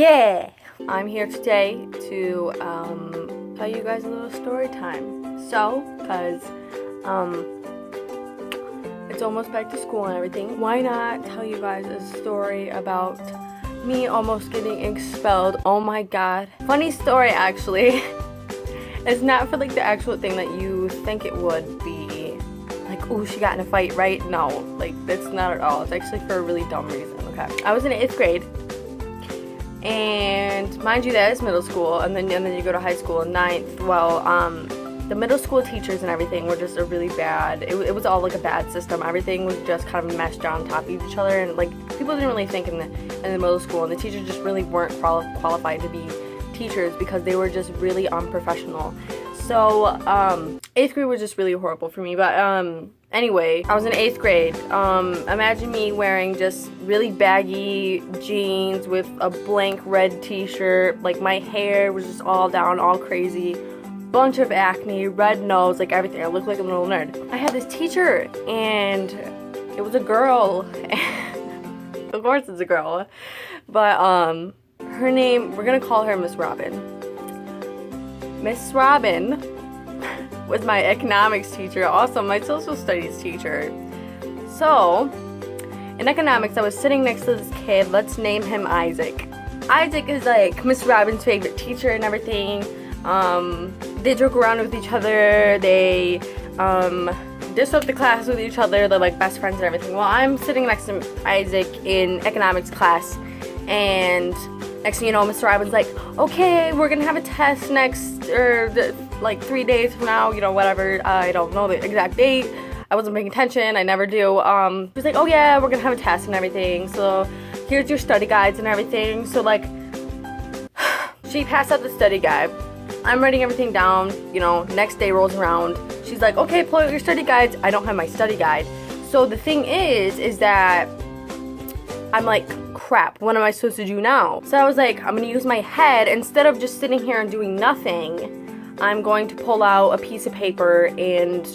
Yeah! I'm here today to tell you guys a little story time. So, because it's almost back to school and everything, why not tell you guys a story about me almost getting expelled? Oh my god. Funny story, actually. It's not for like the actual thing that you think it would be. Like, ooh, she got in a fight, right? No, like, that's not at all. It's actually for a really dumb reason, okay? I was in 8th grade. And mind you, that is middle school, and then you go to high school in 9th. Well, the middle school teachers and everything were just a really bad, it was all like a bad system. Everything was just kind of meshed on top of each other, and like people didn't really think in the middle school, and the teachers just really weren't qualified to be teachers because they were just really unprofessional. So 8th grade was just really horrible for me. But anyway, I was in 8th grade. Imagine me wearing just really baggy jeans with a blank red t-shirt. Like, my hair was just all down, all crazy. Bunch of acne, red nose, like everything. I looked like a little nerd. I had this teacher, and it was a girl. Of course it's a girl. But her name, we're gonna call her Miss Robin. Miss Robin was my economics teacher, also my social studies teacher. So, in economics, I was sitting next to this kid. Let's name him Isaac. Isaac is like Miss Robin's favorite teacher and everything. They joke around with each other. They disrupt the class with each other. They're like best friends and everything. Well, I'm sitting next to Isaac in economics class, and next thing you know, Mr. Robin's like, okay, we're gonna have a test next, like 3 days from now, you know, whatever. I don't know the exact date. I wasn't paying attention. I never do. He's like, oh yeah, we're gonna have a test and everything. So here's your study guides and everything. So like, she passed out the study guide. I'm writing everything down. You know, next day rolls around. She's like, okay, pull out your study guides. I don't have my study guide. So the thing is that I'm like, crap, what am I supposed to do now? So I was like, I'm gonna use my head. Instead of just sitting here and doing nothing, I'm going to pull out a piece of paper and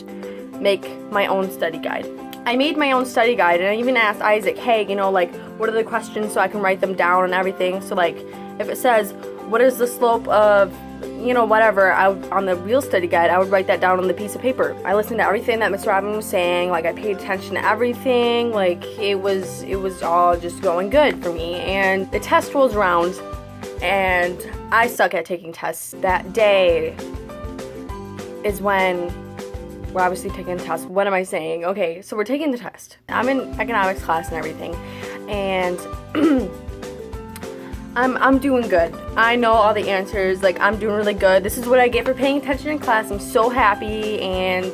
make my own study guide. I made my own study guide, and I even asked Isaac, hey, you know, like, what are the questions so I can write them down and everything. So like, if it says, what is the slope of, you know, whatever, on the real study guide, I would write that down on the piece of paper. I listened to everything that Miss Robin was saying. Like, I paid attention to everything. Like, it was all just going good for me. And the test rolls around, and I suck at taking tests. That day is when we're obviously taking a test. What am I saying? Okay, so we're taking the test. I'm in economics class and everything, and I'm doing good. I know all the answers. Like, I'm doing really good. This is what I get for paying attention in class. I'm so happy. And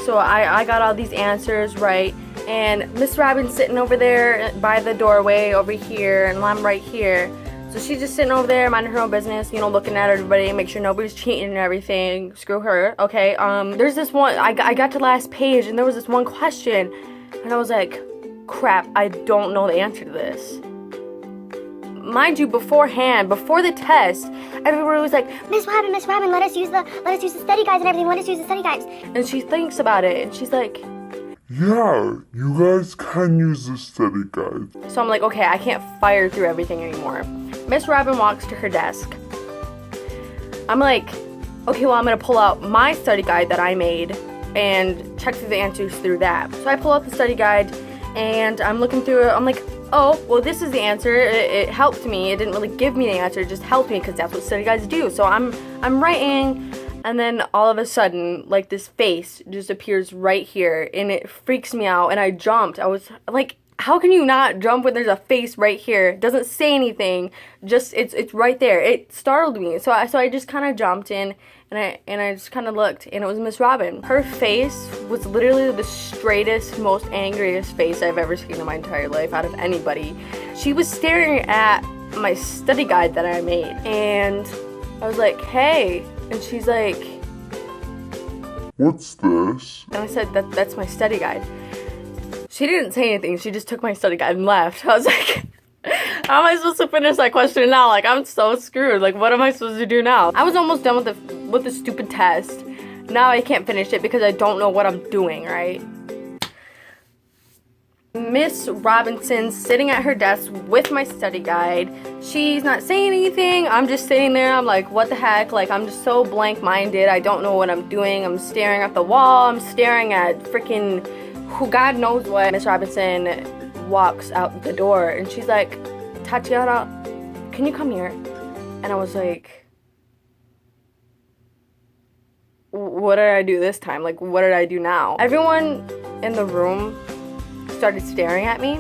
so I got all these answers right. And Miss Robin's sitting over there by the doorway over here, and I'm right here. So she's just sitting over there, minding her own business, you know, looking at everybody, make sure nobody's cheating and everything. Screw her. Okay. There's this one. I got to the last page, and there was this one question, and I was like, crap, I don't know the answer to this. Mind you, beforehand, before the test, everybody was like, Miss Robin, let us use the study guides and everything. Let us use the study guides. And she thinks about it, and she's like, yeah, you guys can use the study guide. So I'm like, okay, I can't fire through everything anymore. Miss Robin walks to her desk. I'm like, okay, well, I'm gonna pull out my study guide that I made and check through the answers through that. So I pull out the study guide, and I'm looking through it. I'm like, oh, well, this is the answer. It helped me. It didn't really give me the answer. It just helped me because that's what study guides do. So I'm writing, and then all of a sudden, like, this face just appears right here, and it freaks me out, and I jumped. I was like, how can you not jump when there's a face right here? It doesn't say anything. Just, it's right there. It startled me. So I just kind of jumped in, and I just kind of looked, and it was Miss Robin. Her face was literally the straightest, most angriest face I've ever seen in my entire life out of anybody. She was staring at my study guide that I made, and I was like, hey, and she's like, what's this? and I said, that's my study guide. She didn't say anything. She just took my study guide and left. I was like, how am I supposed to finish that question now? Like, I'm so screwed. Like, what am I supposed to do now? I was almost done with the stupid test. Now I can't finish it because I don't know what I'm doing, right? Miss Robinson's sitting at her desk with my study guide. She's not saying anything. I'm just sitting there. I'm like, what the heck? Like, I'm just so blank-minded. I don't know what I'm doing. I'm staring at the wall. I'm staring at freaking who God knows what. Miss Robinson walks out the door and she's like, Tatiana, can you come here? And I was like, what did I do this time? Like, what did I do now? Everyone in the room started staring at me.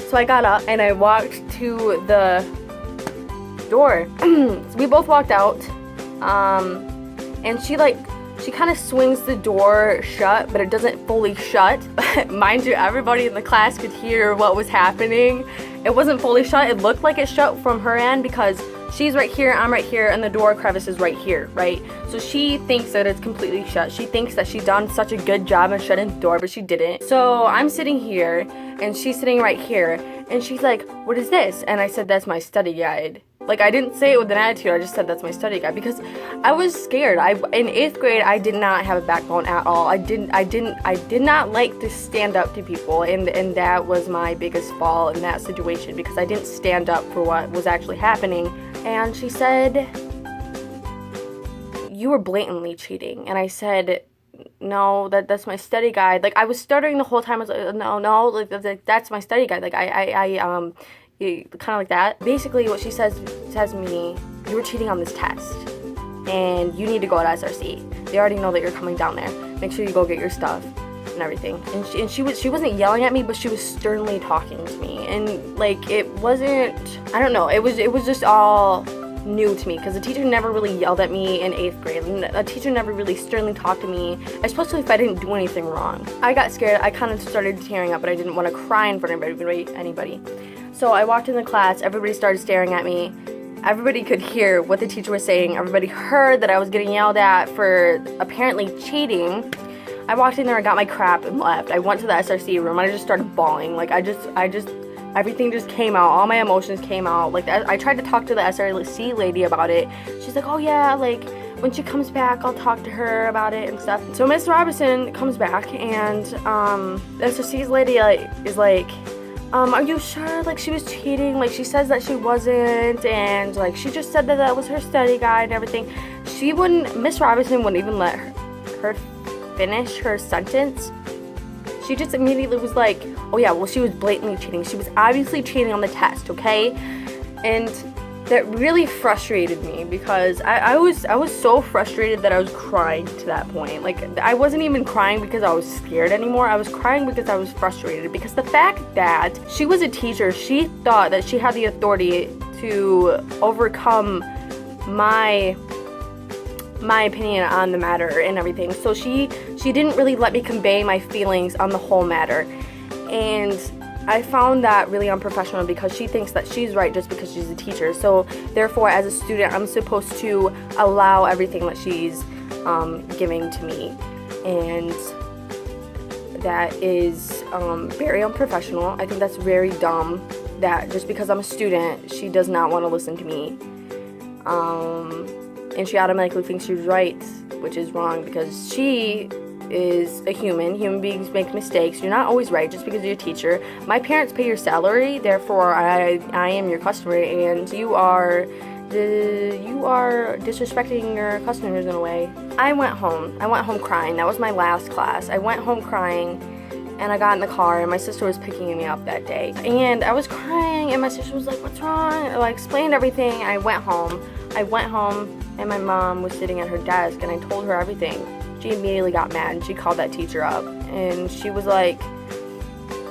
So I got up and I walked to the door. So we both walked out. And she kind of swings the door shut, but it doesn't fully shut. Mind you, everybody in the class could hear what was happening. It wasn't fully shut. It looked like it shut from her end because she's right here, I'm right here, and the door crevice is right here, right? So she thinks that it's completely shut. She thinks that she's done such a good job of shutting the door, but she didn't. So I'm sitting here, and she's sitting right here, and she's like, what is this? And I said, that's my study guide. Like, I didn't say it with an attitude, I just said that's my study guide because I was scared. In 8th grade, I did not have a backbone at all. I did not like to stand up to people, and that was my biggest fall in that situation because I didn't stand up for what was actually happening. And she said, you were blatantly cheating. And I said, no, that's my study guide. Like, I was stuttering the whole time. I was like, no, like that's my study guide. Like, kind of like that. Basically, what she says to me, you were cheating on this test, and you need to go to SRC. They already know that you're coming down there. Make sure you go get your stuff and everything. And she wasn't yelling at me, but she was sternly talking to me. And like, it wasn't, I don't know. It was just all new to me because the teacher never really yelled at me in 8th grade. A teacher never really sternly talked to me, especially if I didn't do anything wrong. I got scared. I kind of started tearing up, but I didn't want to cry in front of anybody. So I walked in the class, everybody started staring at me. Everybody could hear what the teacher was saying. Everybody heard that I was getting yelled at for apparently cheating. I walked in there, I got my crap and left. I went to the SRC room and I just started bawling. Like, everything just came out. All my emotions came out. Like, I tried to talk to the SRC lady about it. She's like, oh yeah, like, when she comes back, I'll talk to her about it and stuff. So Miss Robinson comes back and the SRC's lady is like, are you sure, like, she was cheating? Like, she says that she wasn't, and, like, she just said that was her study guide and everything. Miss Robinson wouldn't even let her finish her sentence. She just immediately was like, oh yeah, well, she was blatantly cheating. She was obviously cheating on the test, okay? And that really frustrated me because I was so frustrated that I was crying to that point. Like, I wasn't even crying because I was scared anymore. I was crying because I was frustrated because the fact that she was a teacher, she thought that she had the authority to overcome my opinion on the matter and everything. So she didn't really let me convey my feelings on the whole matter. And I found that really unprofessional because she thinks that she's right just because she's a teacher. So therefore, as a student, I'm supposed to allow everything that she's giving to me. And that is very unprofessional. I think that's very dumb that just because I'm a student, she does not want to listen to me. And she automatically thinks she's right, which is wrong because she is a human. Human beings make mistakes. You're not always right just because you're a teacher. My parents pay your salary, therefore I am your customer, and you are disrespecting your customers in a way. I went home crying. That was my last class. I went home crying, and I got in the car, and my sister was picking me up that day. And I was crying, and my sister was like, what's wrong? And I explained everything. I went home, and my mom was sitting at her desk, and I told her everything. She immediately got mad, and she called that teacher up, and she was like,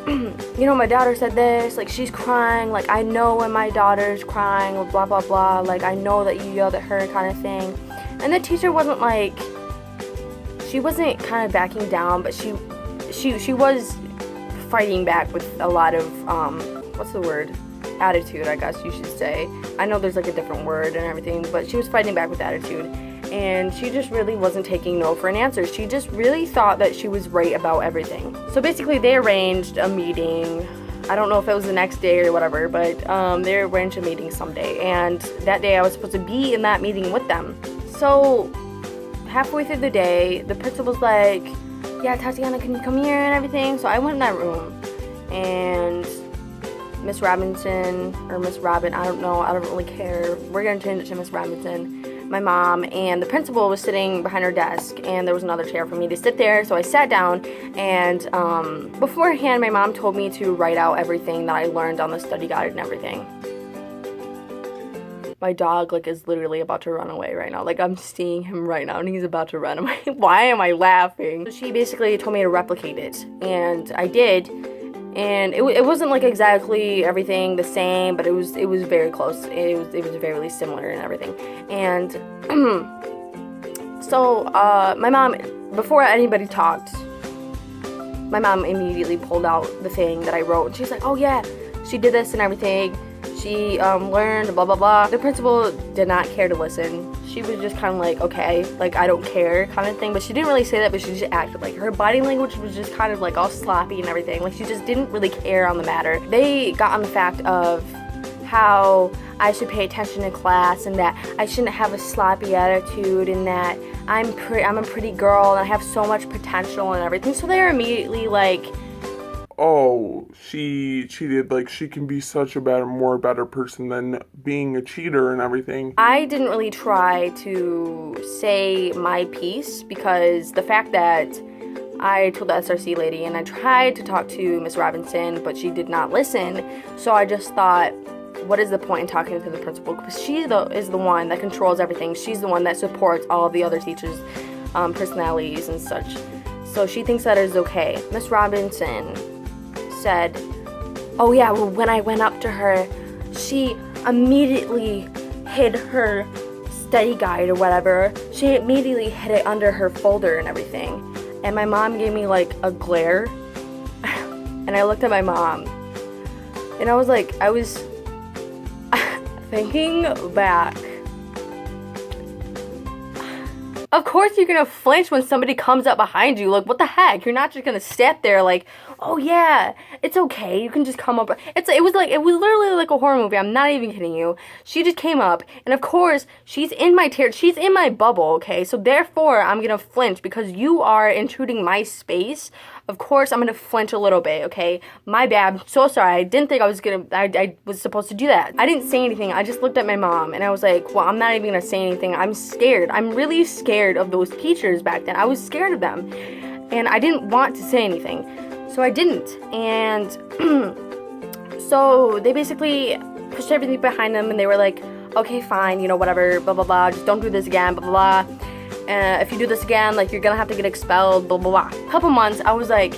you know, my daughter said this, like, she's crying, like, I know when my daughter's crying, or blah, blah, blah, like, I know that you yelled at her, kind of thing. And the teacher wasn't, like, she wasn't kind of backing down, but she was fighting back with a lot of, what's the word? Attitude, I guess you should say. I know there's, like, a different word and everything, but she was fighting back with attitude. And she just really wasn't taking no for an answer. She just really thought that she was right about everything. So basically, they arranged a meeting. I don't know if it was the next day or whatever, but they arranged a meeting someday. And that day, I was supposed to be in that meeting with them. So halfway through the day, the principal's like, yeah, Tatiana, can you come here and everything? So I went in that room, and Miss Robinson, or Miss Robin, I don't know, I don't really care. We're gonna change it to Miss Robinson. My mom and the principal was sitting behind her desk, and there was another chair for me to sit there, so I sat down, and beforehand, my mom told me to write out everything that I learned on the study guide and everything. My dog, like, is literally about to run away right now. Like, I'm seeing him right now, and he's about to run away. Why am I laughing? So she basically told me to replicate it, and I did. And it wasn't like exactly everything the same, but it was very close. It was very similar and everything. And so my mom, before anybody talked, my mom immediately pulled out the thing that I wrote, and she's like, "Oh yeah, she did this and everything. She learned blah blah blah." The principal did not care to listen. She was just kind of like, okay, like, I don't care kind of thing, but she didn't really say that, but she just acted like her body language was just kind of like all sloppy and everything. Like, she just didn't really care on the matter. They got on the fact of how I should pay attention in class, and that I shouldn't have a sloppy attitude, and that I'm a pretty girl and I have so much potential and everything. So they're immediately like, Oh, she cheated. Like, she can be such a better person than being a cheater and everything. I didn't really try to say my piece, because the fact that I told the SRC lady and I tried to talk to Miss Robinson, but she did not listen. So I just thought, what is the point in talking to the principal? Because she is the one that controls everything. She's the one that supports all of the other teachers' personalities and such. So she thinks that is okay. Miss Robinson said, "Oh yeah, well, when I went up to her, she immediately hid her study guide or whatever. She immediately hid it under her folder and everything." And my mom gave me like a glare, and I looked at my mom, and I was like, I was thinking back. Of course you're gonna flinch when somebody comes up behind you. Like, what the heck? You're not just gonna sit there like, "Oh yeah, it's okay. You can just come up." It was literally like a horror movie. I'm not even kidding you. She just came up, and of course she's in my bubble. Okay, so therefore I'm gonna flinch because you are intruding my space. Of course I'm gonna flinch a little bit. Okay, my bad. I'm so sorry. I didn't think I was supposed to do that. I didn't say anything. I just looked at my mom and I was like, well, I'm not even gonna say anything. I'm scared. I'm really scared of those teachers back then. I was scared of them, and I didn't want to say anything. So I didn't, and so they basically pushed everything behind them, and they were like, okay, fine, you know, whatever, blah, blah, blah, just don't do this again, blah, blah, blah. If you do this again, like, you're gonna have to get expelled, blah, blah, blah. Couple months, I was like,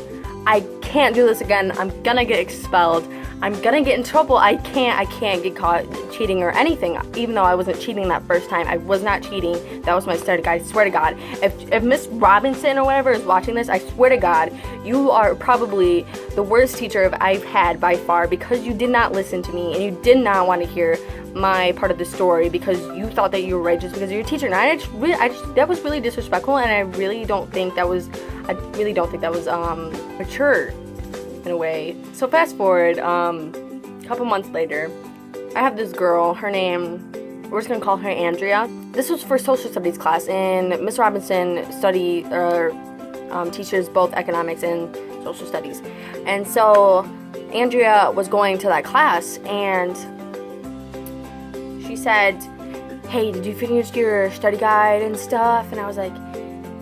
I can't do this again, I'm gonna get expelled. I'm gonna get in trouble. I can't get caught cheating or anything. Even though I wasn't cheating that first time, I was not cheating. That was my study guide. I swear to God. If Miss Robinson or whatever is watching this, I swear to God, you are probably the worst teacher I've had by far, because you did not listen to me and you did not want to hear my part of the story because you thought that you were right just because you're a teacher. And I just that was really disrespectful, and I really don't think that was mature in a way. So fast forward, a couple months later, I have this girl, her name, we're just gonna call her Andrea. This was for social studies class, and Miss Robinson teaches both economics and social studies. And so Andrea was going to that class, and she said, "Hey, did you finish your study guide and stuff?" And I was like,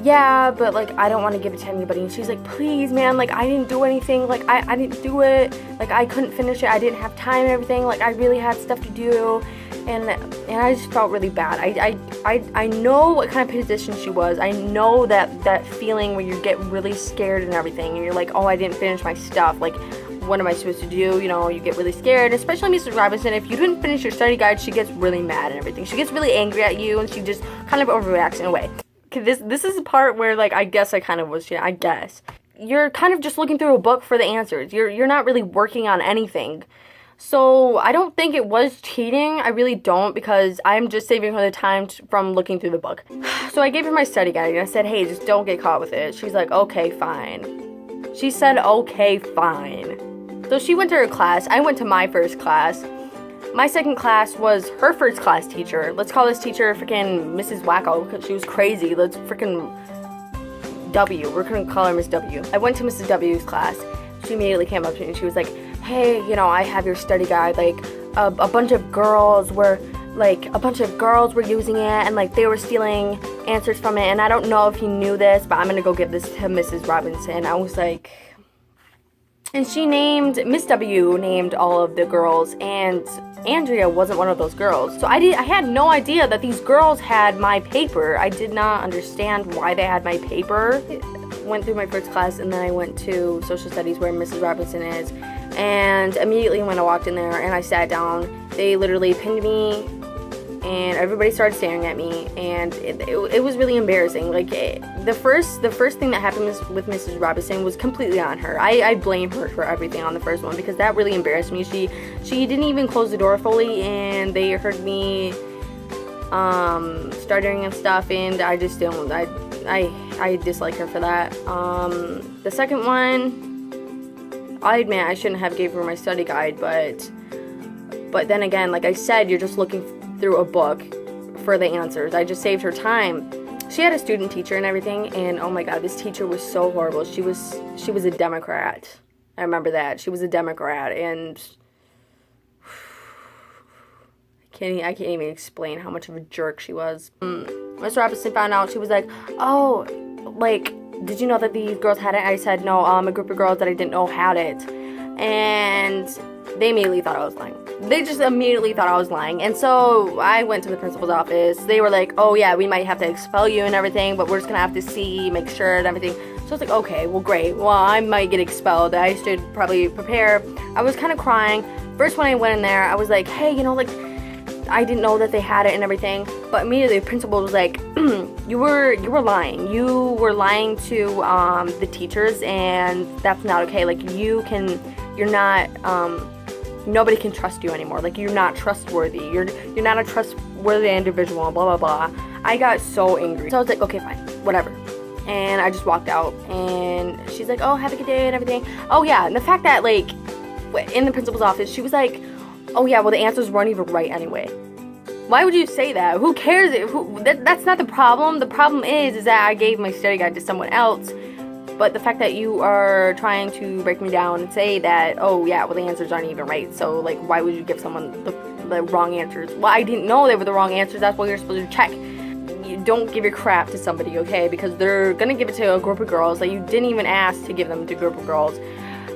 "Yeah, but like, I don't want to give it to anybody." And she's like, "Please, man, like, I didn't do anything, like, I didn't do it, like, I couldn't finish it, I didn't have time and everything, like, I really had stuff to do." And I just felt really bad. I know what kind of position she was. I know that feeling where you get really scared and everything, and you're like, "Oh, I didn't finish my stuff, like, what am I supposed to do?" You know, you get really scared, especially Mrs. Robinson. If you didn't finish your study guide, she gets really mad and everything. She gets really angry at you, and she just kind of overreacts in a way. This is the part where, like, I guess I kind of was, I guess. You're kind of just looking through a book for the answers. You're not really working on anything. So I don't think it was cheating. I really don't, because I'm just saving her the time from looking through the book. So I gave her my study guide, and I said, "Hey, just don't get caught with it." She's like, "Okay, fine." She said, "Okay, fine." So she went to her class. I went to my first class. My second class was her first class teacher. Let's call this teacher freaking Mrs. Wacko, because she was crazy. Let's freaking W. We're gonna call her Miss W. I went to Mrs. W's class. She immediately came up to me and she was like, hey, you know, I have your study guide. Like, a bunch of girls were using it, and like they were stealing answers from it, and I don't know if you knew this, but I'm gonna go give this to Mrs. Robinson. I was like, and Miss W named all of the girls, and Andrea wasn't one of those girls. So I had no idea that these girls had my paper. I did not understand why they had my paper. Went through my first class, and then I went to social studies where Mrs. Robinson is, and immediately when I walked in there and I sat down, they literally pinned me and everybody started staring at me, and it was really embarrassing. Like, the first thing that happened with Mrs. Robinson was completely on her. I blame her for everything on the first one, because that really embarrassed me. She didn't even close the door fully, and they heard me stuttering and stuff, and I just don't. I dislike her for that. The second one, I admit I shouldn't have gave her my study guide, but then again, like I said, you're just looking through a book for the answers. I just saved her time. She had a student teacher and everything, and oh my god, this teacher was so horrible. She was a Democrat. I remember that. She was a Democrat, and I can't even explain how much of a jerk she was. Miss Robinson found out. She was like, oh, like, did you know that these girls had it? I said, no, a group of girls that I didn't know had it. And they immediately thought I was lying. They just immediately thought I was lying. And so I went to the principal's office. They were like, oh yeah, we might have to expel you and everything, but we're just gonna have to see, make sure and everything. So I was like, okay, well great. Well, I might get expelled. I should probably prepare. I was kind of crying. First when I went in there, I was like, hey, you know, like, I didn't know that they had it and everything. But immediately the principal was like, you were lying. You were lying to the teachers, and that's not okay. Like, you're not, nobody can trust you anymore. Like, you're not trustworthy. You're not a trustworthy individual, blah, blah, blah. I got so angry. So I was like, okay, fine, whatever. And I just walked out, and she's like, oh, have a good day and everything. Oh, yeah, and the fact that, like, in the principal's office, she was like, oh, yeah, well, the answers weren't even right anyway. Why would you say that? Who cares? That's not the problem. The problem is that I gave my study guide to someone else. But the fact that you are trying to break me down and say that, oh yeah, well, the answers aren't even right. So, like, why would you give someone the wrong answers? Well, I didn't know they were the wrong answers. That's what you're supposed to check. You don't give your crap to somebody, okay? Because they're going to give it to a group of girls that you didn't even ask to give them to a group of girls.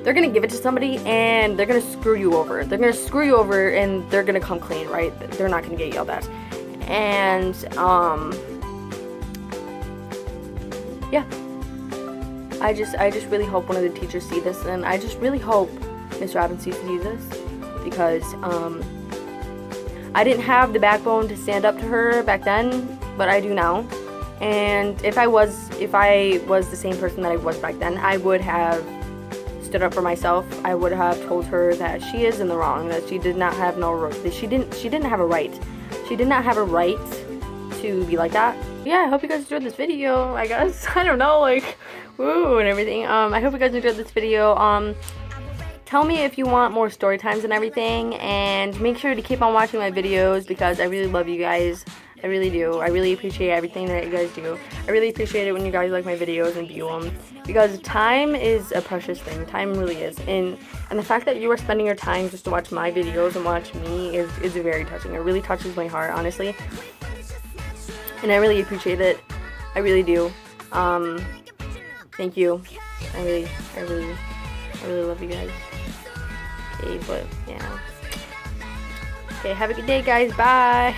They're going to give it to somebody, and they're going to screw you over. They're going to screw you over, and they're going to come clean, right? They're not going to get yelled at. And, yeah. I just really hope one of the teachers see this, and I just really hope Miss Robinson sees this, because, I didn't have the backbone to stand up to her back then, but I do now. And if I was the same person that I was back then, I would have stood up for myself. I would have told her that she is in the wrong, that she did not have she didn't have a right. She did not have a right to be like that. Yeah, I hope you guys enjoyed this video, I guess. I don't know, like, woo and everything. I hope you guys enjoyed this video. Tell me if you want more story times and everything, and make sure to keep on watching my videos, because I really love you guys. I really do. I really appreciate everything that you guys do. I really appreciate it when you guys like my videos and view them, because time is a precious thing. Time really is. And the fact that you are spending your time just to watch my videos and watch me is very touching. It really touches my heart, honestly. And I really appreciate it. I really do. Thank you. I really love you guys. Okay, but yeah. Okay, have a good day, guys. Bye.